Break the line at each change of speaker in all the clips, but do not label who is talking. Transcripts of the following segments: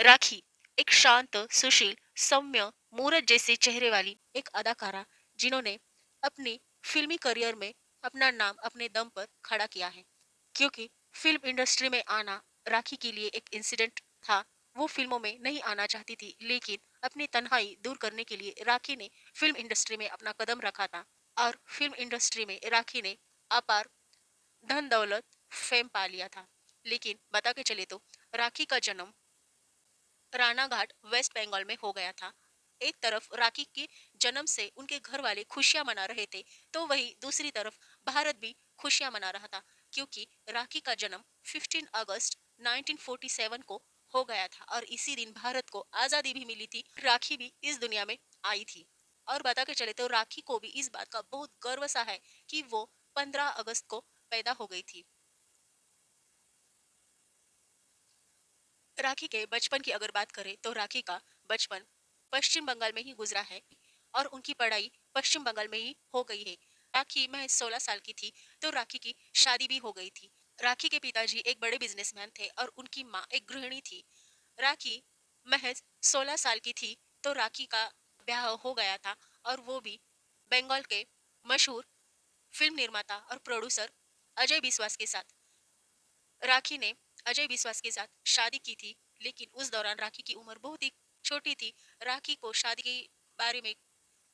राखी एक शांत, सुशील, सौम्य, मूरत जैसे चेहरे वाली एक अदाकारा जिन्होंने अपनी फिल्मी करियर में अपना नाम अपने दम पर खड़ा किया है। क्योंकि फिल्म इंडस्ट्री में आना राखी के लिए एक इंसिडेंट था। वो फिल्मों में नहीं आना चाहती थी, लेकिन अपनी तन्हाई दूर करने के लिए राखी ने फिल्म इंडस्ट्री में अपना कदम रखा था। और फिल्म इंडस्ट्री में राखी ने अपार धन दौलत फेम पा लिया था। लेकिन बता के चले तो राखी का जन्म रानाघाट वेस्ट बंगाल में हो गया था। एक तरफ राखी के जन्म से उनके घर वाले खुशियां मना रहे थे, तो वही दूसरी तरफ भारत भी खुशियां मना रहा था, क्योंकि राखी का जन्म 15 अगस्त 1947 को हो गया था और इसी दिन भारत को आजादी भी मिली थी। राखी भी इस दुनिया में आई थी। और बता के चले तो राखी को भी इस बात का बहुत गर्व सा है कि वो 15 अगस्त को पैदा हो गई थी। राखी के बचपन की अगर बात करें तो राखी का बचपन पश्चिम बंगाल में ही गुजरा है और उनकी पढ़ाई पश्चिम बंगाल में ही हो गई है। राखी महज 16 साल की थी तो राखी की शादी भी हो गई थी। राखी के पिताजी एक बड़े बिजनेसमैन थे और उनकी माँ एक गृहिणी थी। राखी महज 16 साल की थी तो राखी का ब्याह हो गया था, और वो भी बंगाल के मशहूर फिल्म निर्माता और प्रोड्यूसर अजय विश्वास के साथ। राखी ने अजय विश्वास के साथ शादी की थी, लेकिन उस दौरान राखी की उम्र बहुत ही छोटी थी। राखी को शादी के बारे में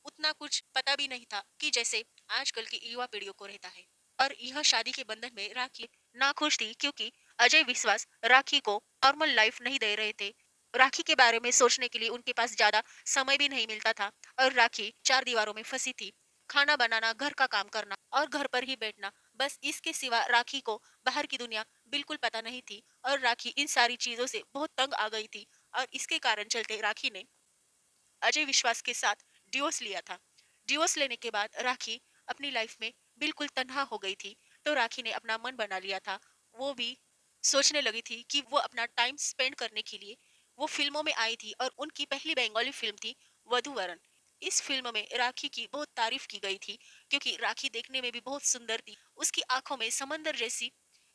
उतना कुछ पता भी नहीं था कि जैसे आजकल की युवा पीढ़ियों को रहता है। और यह शादी के बंधन में राखी नाखुश थी, क्योंकि अजय विश्वास राखी को नॉर्मल लाइफ नहीं दे रहे थे। राखी के बारे में सोचने के लिए उनके पास ज्यादा समय भी नहीं मिलता था, और राखी चार दीवारों में फंसी थी। खाना बनाना, घर का काम करना और घर पर ही बैठना, बस इसके सिवा राखी को बाहर की दुनिया बिल्कुल पता नहीं थी। और राखी इन सारी चीजों से बहुत तंग आ गई थी, और इसके कारण चलते राखी ने अजय विश्वास के साथ डिवोर्स लिया था। डिवोर्स लेने के बाद राखी अपनी लाइफ में बिल्कुल तन्हा हो गई थी। तो राखी ने अपना मन बना लिया था। वो भी सोचने लगी थी कि वो अपना टाइम स्पेंड करने के लिए वो फिल्मों में आई थी, और उनकी पहली बंगाली फिल्म थी वधूवरन। इस फिल्म में राखी की बहुत तारीफ की गई थी, क्योंकि राखी देखने में भी बहुत सुंदर थी। उसकी आंखों में समंदर जैसी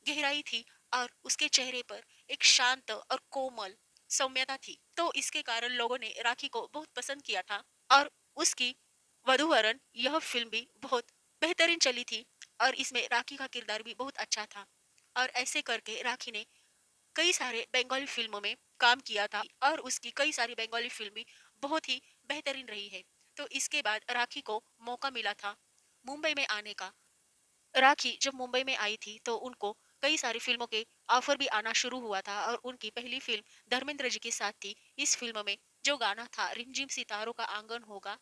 गहराई थी, और उसके चेहरे पर एक शांत और कोमल सौम्यता थी। तो इसके कारण लोगों ने राखी को बहुत पसंद किया था, और उसकी वधूवरन यह फिल्म भी बहुत बेहतरीन चली थी, और इसमें राखी का किरदार भी बहुत अच्छा था। और ऐसे करके राखी ने कई सारे बंगाली फिल्मों में काम किया था, और उसकी कई सारी बंगाली फिल्म भी बहुत ही बेहतरीन रही है। तो इसके बाद राखी को मौका मिला था मुंबई में आने का। राखी जब मुंबई में आई थी तो उनको कई सारी फिल्मों के ऑफर भी आना शुरू हुआ था, और उनकी पहली फिल्म धर्मेंद्र जी के साथ थी। इस फिल्म में जो गाना था रिमझिम सितारों का आंगन होगा,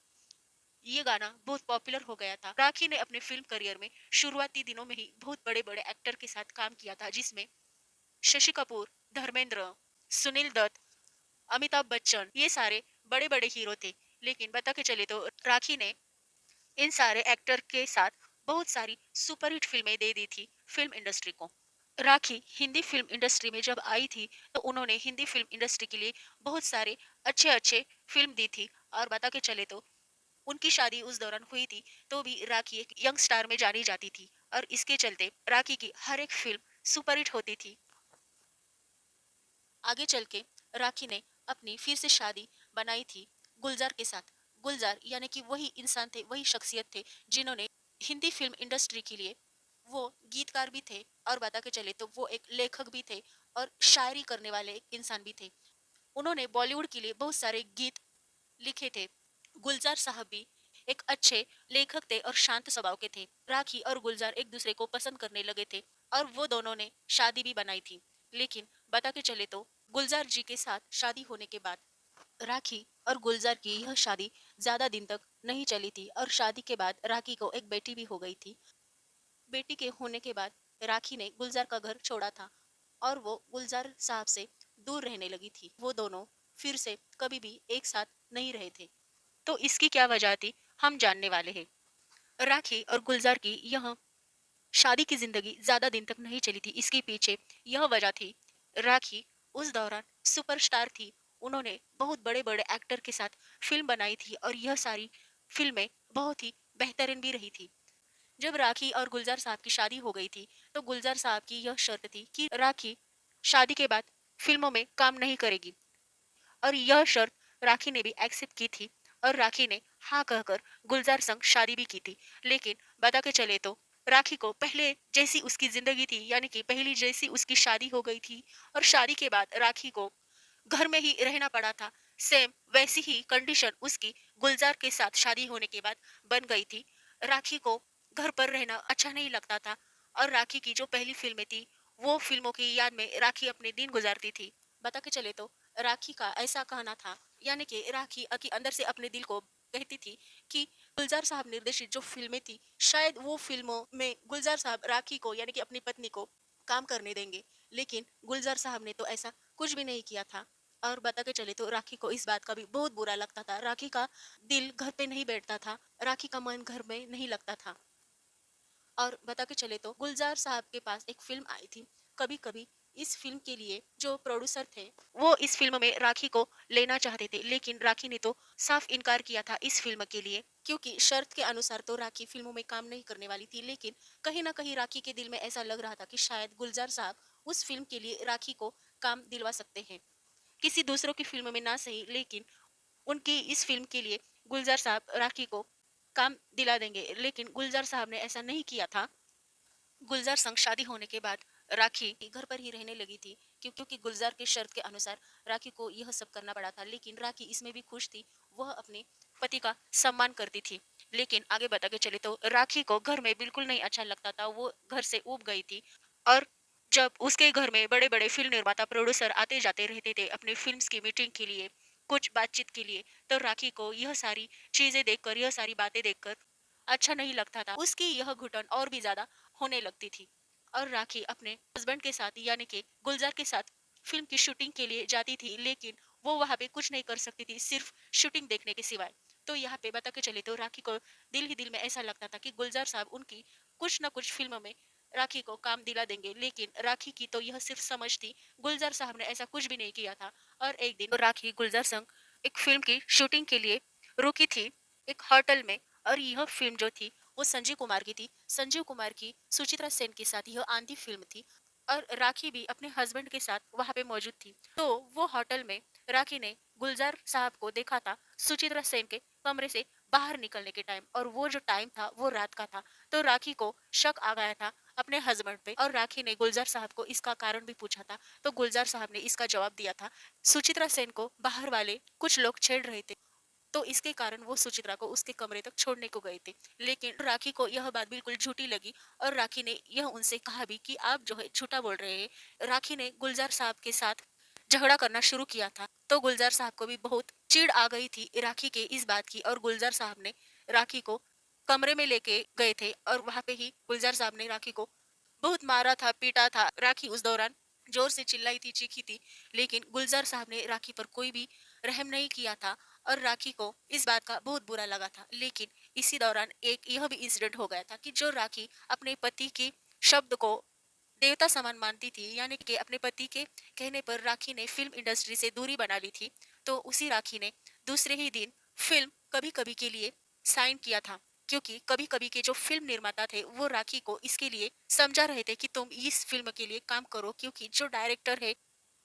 ये गाना बहुत पॉपुलर हो गया था। राखी ने अपने फिल्म करियर में शुरुआती दिनों में ही बहुत बड़े बड़े एक्टर के साथ काम किया था, जिसमें शशि कपूर, धर्मेंद्र, सुनील दत्त, अमिताभ बच्चन, ये सारे बड़े बड़े हीरो थे। लेकिन बता के चले तो राखी ने इन सारे एक्टर के साथ बहुत सारी सुपरहिट फिल्में दे दी थी फिल्म इंडस्ट्री को। राखी हिंदी फिल्म इंडस्ट्री में जब आई थी तो उन्होंने हिंदी फिल्म इंडस्ट्री के लिए बहुत सारे अच्छे अच्छे फिल्म दी थी। और बता के चले तो उनकी शादी उस दौरान हुई थी, तो भी राखी एक यंग स्टार में जानी जाती थी, और इसके चलते राखी की हर एक फिल्म सुपरहिट होती थी। आगे चल के राखी ने अपनी फिर से शादी बनाई थी गुलजार के साथ। गुलजार यानी कि वही इंसान थे, वही शख्सियत थे जिन्होंने हिंदी फिल्म इंडस्ट्री के लिए, वो गीतकार भी थे, और बता के चले तो वो एक लेखक भी थे और शायरी करने वाले एक इंसान भी थे। उन्होंने बॉलीवुड के लिए बहुत सारे गीत लिखे थे। गुलजार साहब भी एक अच्छे लेखक थे और शांत स्वभाव के थे। राखी और गुलजार एक दूसरे को पसंद करने लगे थे, और वो दोनों ने शादी भी बनाई थी। लेकिन बता के चले तो गुलजार जी के साथ शादी होने के बाद राखी और गुलजार की यह शादी ज्यादा दिन तक नहीं चली थी, और शादी के बाद राखी को एक बेटी भी हो गई थी। बेटी के होने के बाद राखी ने गुलजार का घर छोड़ा था, और वो गुलजार साहब से दूर रहने लगी थी। वो दोनों फिर से कभी भी एक साथ नहीं रहे थे। तो इसकी क्या वजह थी, हम जानने वाले हैं। राखी और गुलजार की यह शादी की जिंदगी ज्यादा दिन तक नहीं चली थी। इसके पीछे यह वजह थी, राखी उस दौरान सुपरस्टार थी। उन्होंने बहुत बड़े बड़े एक्टर के साथ फिल्म बनाई थी, और यह सारी फिल्में बहुत ही बेहतरीन भी रही थी। जब राखी और गुलजार साहब की शादी हो गई थी तो गुलजार साहब की यह शर्त थी कि राखी शादी के बाद फिल्मों में काम नहीं करेगी। और यह शर्त राखी ने भी एक्सेप्ट की थी और राखी ने हाँ कहकर गुलजार संग शादी भी की थी। लेकिन बता के चले तो राखी को पहले जैसी उसकी जिंदगी थी, यानी कि पहली जैसी उसकी शादी हो गई थी और शादी के बाद राखी को घर में ही रहना पड़ा था। सेम वैसी ही कंडीशन उसकी गुलजार के साथ शादी होने के बाद बन गई थी। राखी को घर पर रहना अच्छा नहीं लगता था और राखी की जो पहली फिल्में थी वो फिल्मों की याद में राखी अपने दिन गुजारती थी। बता के चले तो राखी का ऐसा कहना था, यानी कि राखी की अंदर से अपने दिल को कहती थी कि गुलजार साहब निर्देशित जो फिल्में थी शायद वो फिल्मों में गुलजार साहब राखी को यानी कि अपनी पत्नी को काम करने देंगे, लेकिन गुलजार साहब ने तो ऐसा कुछ भी नहीं किया था। और बता के चले तो राखी को इस बात का भी बहुत बुरा लगता था। राखी का दिल घर पे नहीं बैठता था, राखी का मन घर में नहीं लगता था। और बता के चले तो गुलजार साहब के पास एक फिल्म आई थी कभी कभी। इस फिल्म के लिए जो प्रोड्यूसर थे वो इस फिल्म में राखी को लेना चाहते थे, लेकिन राखी ने तो साफ इनकार किया था इस फिल्म के लिए, क्योंकि शर्त के अनुसार तो राखी फिल्मों में काम नहीं करने वाली थी। लेकिन कहीं ना कहीं राखी के दिल में ऐसा लग रहा था कि शायद गुलजार साहब उस फिल्म के लिए राखी को काम दिलवा सकते हैं, किसी दूसरों की फिल्म में ना सही, लेकिन उनकी इस फिल्म के लिए गुलजार साहब राखी को काम दिला देंगे। लेकिन गुलजार साहब ने ऐसा नहीं किया था। गुलजार संग शादी होने के बाद राखी घर पर ही रहने लगी थी, क्योंकि गुलजार के शर्त के अनुसार राखी को यह सब करना पड़ा था। लेकिन राखी इसमें भी खुश थी, वह अपने पति का सम्मान करती थी। लेकिन आगे बता के चले तो राखी को घर में बिल्कुल नहीं अच्छा लगता था, वो घर से ऊब गई थी। और जब उसके घर में बड़े बड़े फिल्म निर्माता प्रोड्यूसर आते जाते रहते थे अपनी फिल्म्स की मीटिंग के लिए, कुछ बातचीत के लिए, तो राखी को यह सारी चीजें देखकर, यह सारी बातें देखकर अच्छा नहीं लगता था। उसकी यह घुटन और भी ज्यादा होने लगती थी। और राखी अपने हस्बैंड के साथ यानी कि गुलजार के साथ फिल्म की शूटिंग के लिए जाती थी, लेकिन वो वहां पे कुछ नहीं कर सकती थी सिर्फ शूटिंग देखने के सिवाय। तो यहाँ पे बता के चले तो राखी को दिल ही दिल में ऐसा लगता था कि गुलजार साहब उनकी कुछ ना कुछ फिल्म में राखी को काम दिला देंगे, लेकिन राखी की तो यह सिर्फ समझ थी। गुलजार साहब ने ऐसा कुछ भी नहीं किया था। और एक दिन राखी गुलजार संग एक फिल्म की शूटिंग के लिए रुकी थी एक होटल में। और यह फिल्म जो थी वो संजीव कुमार की थी। संजीव कुमार की सुचित्रा सेन के साथ यह आंधी फिल्म थी और राखी भी अपने हस्बैंड के साथ वहां पे मौजूद थी। तो वो होटल में राखी ने गुलजार साहब को देखा था सुचित्रा सेन के कमरे से बाहर निकलने के टाइम, और वो जो टाइम था वो रात का था। तो राखी को शक आ गया था अपने हस्बैंड पे, और राखी ने गुलजार साहब को इसका कारण भी पूछा था। तो गुलजार साहब ने इसका जवाब दिया था, सुचित्रा सेन को बाहर वाले कुछ लोग छेड़ रहे थे, तो इसके कारण वो सुचित्रा को उसके कमरे तक छोड़ने को गए थे। लेकिन राखी को यह बात बिल्कुल झूठी लगी और राखी ने यह उनसे कहा भी कि आप जो है झूठा बोल रहे हैं। राखी ने गुलजार साहब के साथ झगड़ा करना शुरू किया था। तो गुलजार साहब को भी बहुत चिढ़ आ गई थी राखी के इस बात की, और गुलजार साहब ने राखी को कमरे में लेके गए थे और वहां पे ही गुलजार साहब ने राखी को बहुत मारा था, पीटा था। राखी उस दौरान जोर से चिल्लाई थी, चीखी थी, लेकिन गुलजार साहब ने राखी पर कोई भी रहम नहीं किया था और राखी को इस बात का बहुत बुरा लगा था। लेकिन इसी दौरान एक यह भी इंसिडेंट हो गया था कि जो राखी अपने पति के शब्द को देवता समान मानती थी, यानी कि अपने पति के कहने पर राखी ने फिल्म इंडस्ट्री से दूरी बना ली थी। तो उसी राखी ने दूसरे ही दिन फिल्म कभी कभी के लिए साइन किया था, क्योंकि कभी कभी के जो फिल्म निर्माता थे वो राखी को इसके लिए समझा रहे थे कि तुम इस फिल्म के लिए काम करो, क्योंकि जो डायरेक्टर है,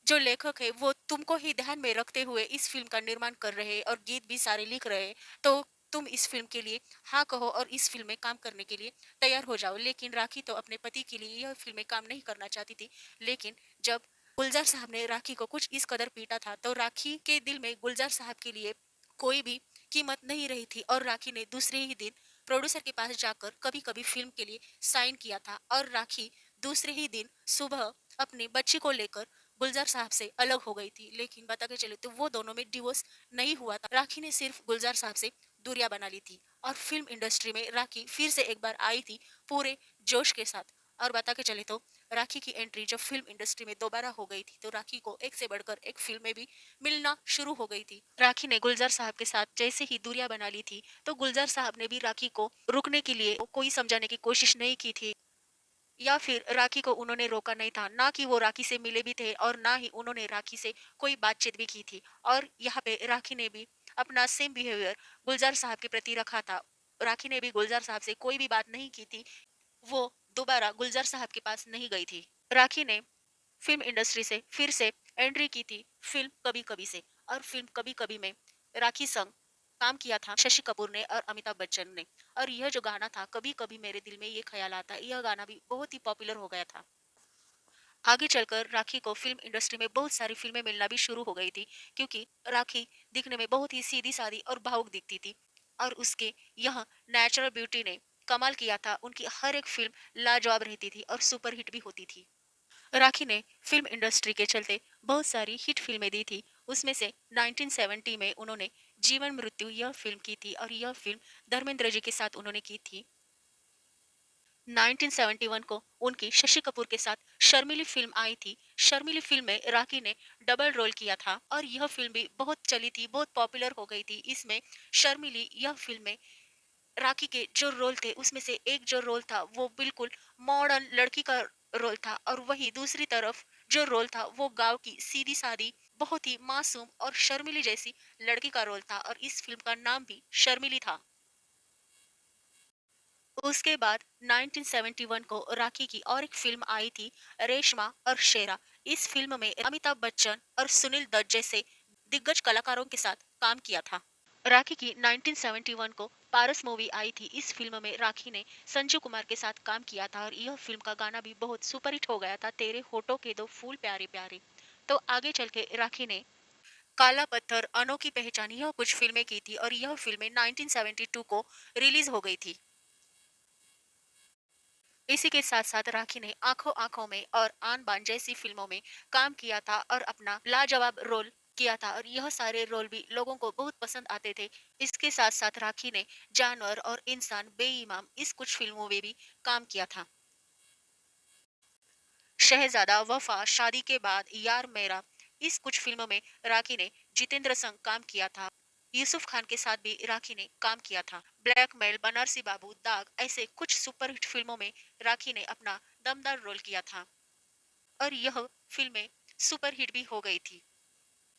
जो लेखक है, वो तुमको ही ध्यान में रखते हुए इस फिल्म का निर्माण कर रहे हैं और गीत भी सारे लिख रहे हैं। तो तुम इस फिल्म के लिए हाँ कहो और इस फिल्म में काम करने के लिए तैयार हो जाओ। लेकिन राखी तो अपने पति के लिए यह फिल्म में काम नहीं करना चाहती थी। लेकिन जब गुलजार साहब ने राखी को कुछ इस कदर पीटा था, तो राखी के दिल में गुलजार साहब के लिए कोई भी कीमत नहीं रही थी और राखी ने दूसरे ही दिन प्रोड्यूसर के पास जाकर कभी कभी फिल्म के लिए साइन किया था। और राखी दूसरे ही दिन सुबह अपने बच्ची को लेकर गुलजार साहब से अलग हो गई थी। लेकिन बता के चले तो वो दोनों में डिवोर्स नहीं हुआ था। राखी ने सिर्फ गुलजार साहब से दूरियां बना ली थी और फिल्म इंडस्ट्री में राखी फिर से एक बार आई थी पूरे जोश के साथ। और बता के चले तो राखी की एंट्री जब फिल्म इंडस्ट्री में दोबारा हो गई थी, तो राखी को एक से बढ़कर एक फिल्म में भी मिलना शुरू हो गई थी। राखी ने गुलजार साहब के साथ जैसे ही दूरियां बना ली थी, तो गुलजार साहब ने भी राखी को रुकने के लिए कोई समझाने की कोशिश नहीं की थी, या फिर राखी को उन्होंने रोका नहीं था। ना कि वो राखी से मिले भी थे और ना ही उन्होंने राखी से कोई बातचीत भी की थी। और यहाँ पे राखी ने भी अपना सेम बिहेवियर गुलजार साहब के प्रति रखा था। राखी ने भी गुलजार साहब से कोई भी बात नहीं की थी। वो दोबारा गुलजार साहब के पास नहीं गई थी। राखी ने फिल्म इंडस्ट्री से फिर से एंट्री की थी फिल्म कभी कभी से। और फिल्म कभी कभी में राखी संग काम किया था शशि कपूर ने और अमिताभ बच्चन ने। और यह जो गाना था कभी कभी मेरे दिल में ये ख्याल आता, यह गाना भी बहुत ही पॉपुलर हो गया था। आगे चलकर राखी को फिल्म इंडस्ट्री में बहुत सारी फिल्में मिलना भी शुरू हो गई थी, क्योंकि राखी दिखने में बहुत ही सीधी सादी और भावुक दिखती थी। और उसके यह नेचुरल ब्यूटी ने कमाल किया था, उनकी हर एक फिल्म लाजवाब रहती थी और सुपरहिट भी होती थी। राखी ने फिल्म इंडस्ट्री के चलते बहुत सारी हिट फिल्में दी थी। उसमें से 1970 में उन्होंने जीवन मृत्यु यह फिल्म की थी, और यह फिल्म धर्मेंद्र जी के साथ उन्होंने की थी। 1971 को उनकी शशि कपूर के साथ शर्मिली फिल्म आई थी। शर्मिली फिल्म में राखी ने डबल रोल किया था, और यह फिल्म भी बहुत चली थी, बहुत पॉपुलर हो गई थी। इसमें शर्मिली यह फिल्म में राखी के जो रोल थे उसमें से एक जो रोल था वो बिल्कुल मॉडर्न लड़की का रोल था, और वही दूसरी तरफ जो रोल था वो गांव की सीधी सादी बहुत ही मासूम और शर्मिली जैसी लड़की का रोल था, और इस फिल्म का नाम भी शर्मिली था। उसके बाद 1971 को राखी की और एक फिल्म आई थी, रेशमा और शेरा। इस फिल्म में अमिताभ बच्चन और सुनील दत्त जैसे दिग्गज कलाकारों के साथ काम किया था। राखी की 1971 को पारस मूवी आई थी। इस फिल्म में राखी ने संजू कुमार के साथ काम किया था, और यह फिल्म का गाना भी बहुत सुपरहिट हो गया था, तेरे होठों के दो फूल प्यारे प्यारे। तो आगे चल के राखी ने काला पत्थर, अनोखी पहचान, यह कुछ फिल्में की थी, और यह फिल्में 1972 को रिलीज हो गई थी। इसी के साथ साथ राखी ने आंखों आंखों में और आन बान जैसी फिल्मों में काम किया था, और अपना लाजवाब रोल किया था, और यह सारे रोल भी लोगों को बहुत पसंद आते थे। इसके साथ साथ राखी ने जानवर और इंसान, बेईमान, इस कुछ फिल्मों में भी काम किया था। शहजादा, वफा, शादी के बाद, यार मेरा, इस कुछ फिल्मों में राखी ने जितेंद्र संग काम किया था। यूसुफ खान के साथ भी राखी ने काम किया था। ब्लैकमेल, बनारसी बाबू, दाग, ऐसे कुछ सुपरहिट फिल्मों में राखी ने अपना दमदार रोल किया था, और यह फिल्में सुपरहिट भी हो गई थी।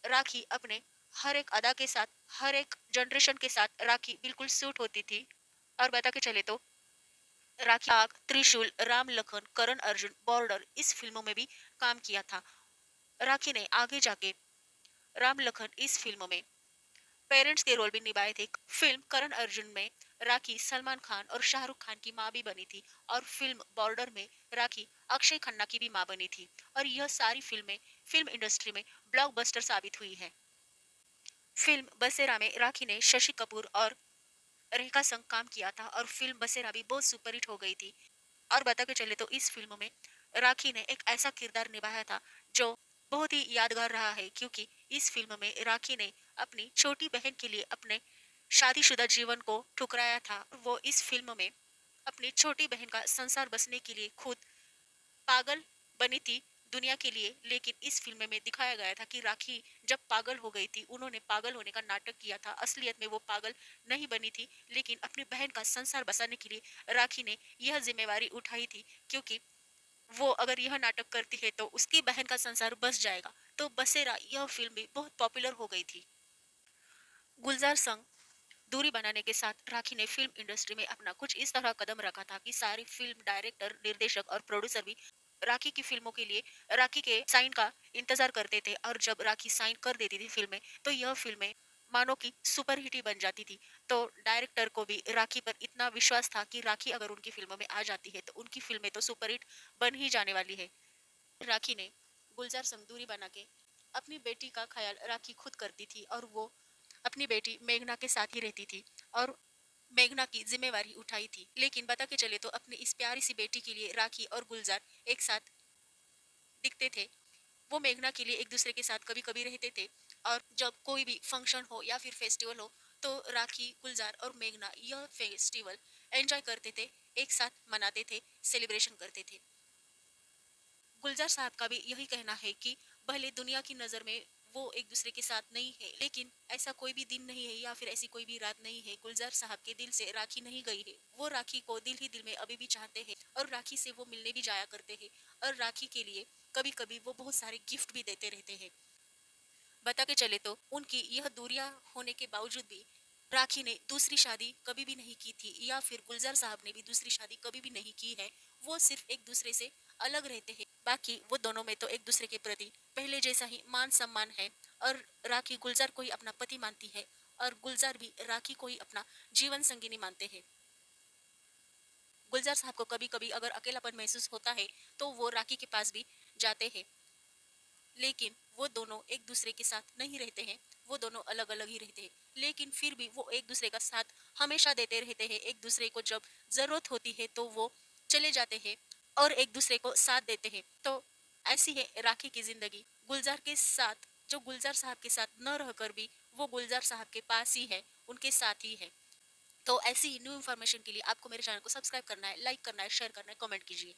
राखी अपने हर एक अदा के साथ, हर एक जनरेशन के साथ राखी बिल्कुल सूट होती थी। और बता के चले तो राखी आग, त्रिशूल, राम लखन, करण अर्जुन, बॉर्डर, इस फिल्मों में भी काम किया था। राखी ने आगे जाके राम लखन इस फिल्म में पेरेंट्स के रोल भी निभाए थे। फिल्म करण अर्जुन में राखी सलमान खान और शाहरुख खान की माँ भी बनी थी, और फिल्म बॉर्डर में राखी अक्षय खन्ना की भी माँ बनी थी। और यह सारी फिल्में फिल्म इंडस्ट्री में ब्लॉकबस्टर साबित हुई है। फिल्म बसेरा में राखी ने शशि कपूर और रेखा संग काम किया था, और फिल्म बसेरा भी बहुत सुपरहिट हो गई थी। और बता के चले तो इस फिल्म में राखी ने एक ऐसा किरदार निभाया था जो बहुत ही यादगार रहा है, क्योंकि इस फिल्म में राखी ने अपनी छोटी बहन के लिए अपने शादीशुदा जीवन को ठुकराया था। वो इस फिल्म में अपनी छोटी बहन का संसार बसने के लिए खुद पागल बनी थी दुनिया के लिए। लेकिन इस फिल्म में दिखाया गया था कि राखी जब पागल हो गई थी, उन्होंने पागल होने का नाटक किया था, असलियत में वो पागल नहीं बनी थी, लेकिन अपनी बहन का संसार बसाने के लिए राखी ने यह जिम्मेवारी उठाई थी। क्योंकि वो अगर यह नाटक करती है तो उसकी बहन का संसार बस जाएगा। तो बसेरा यह फिल्म भी बहुत पॉपुलर हो गई थी। गुलजार संग दूरी बनाने के साथ राखी ने फिल्म इंडस्ट्री में अपना कुछ इस तरह कदम रखा था कि सारे फिल्म डायरेक्टर, निर्देशक और प्रोड्यूसर भी राखी की फिल्मों के लिए राखी के साइन का इंतजार करते थे। और जब राखी साइन कर देती थी फिल्में, तो यह फिल्में मानो की सुपरहिट ही बन जाती थी। तो डायरेक्टर को भी राखी पर इतना विश्वास था कि राखी अगर उनकी फिल्मों में आ जाती है तो उनकी फिल्में तो सुपरहिट बन ही जाने वाली है। राखी ने गुलजार संग दूरी बना के अपनी बेटी का ख्याल राखी खुद करती थी, और वो अपनी बेटी मेघना के साथ ही रहती थी, और मेघना की जिम्मेवारी उठाई थी। लेकिन बता के चले तो अपनी इस प्यारी सी बेटी के लिए राखी और गुलजार एक साथ दिखते थे। वो मेघना के लिए एक दूसरे के साथ कभी कभी रहते थे, और जब कोई भी फंक्शन हो या फिर फेस्टिवल हो तो राखी, गुलजार और मेघना यह फेस्टिवल एंजॉय करते थे, एक साथ मनाते थे, सेलिब्रेशन करते थे। गुलजार साहब का भी यही कहना है कि भले दुनिया की नज़र में वो एक दूसरे के साथ नहीं है, लेकिन ऐसा कोई भी दिन नहीं है या फिर ऐसी कोई भी रात नहीं है गुलजार साहब के दिल से राखी नहीं गई है। वो राखी को दिल ही दिल में अभी भी चाहते हैं, और राखी से वो मिलने भी जाया करते हैं, और राखी के लिए कभी कभी वो बहुत सारे गिफ्ट भी देते रहते हैं। बता के चले तो उनकी यह दूरियां होने के बावजूद भी राखी ने दूसरी शादी कभी भी नहीं की थी, या फिर गुलजार साहब ने भी दूसरी शादी कभी भी नहीं की है। वो सिर्फ एक दूसरे से अलग रहते हैं। बाकी वो दोनों में तो एक दूसरे के प्रति पहले जैसा ही मान सम्मान है। और राखी गुलजार को ही अपना पति मानती है, और गुलजार भी राखी को ही अपना जीवन संगिनी मानते हैं। गुलजार साहब को कभी कभी अगर अकेलापन महसूस होता है तो वो राखी के पास भी जाते हैं, लेकिन वो दोनों एक दूसरे के साथ नहीं रहते हैं। वो दोनों अलग अलग ही रहते हैं, लेकिन फिर भी वो एक दूसरे का साथ हमेशा देते रहते हैं। एक दूसरे को जब जरूरत होती है तो वो चले जाते हैं और एक दूसरे को साथ देते हैं। तो ऐसी है राखी की जिंदगी गुलजार के साथ, जो गुलजार साहब के साथ न रहकर भी वो गुलजार साहब के पास ही है, उनके साथ ही है। तो ऐसी न्यू इन्फॉर्मेशन के लिए आपको मेरे चैनल को सब्सक्राइब करना है, लाइक करना है, शेयर करना है, कमेंट कीजिए।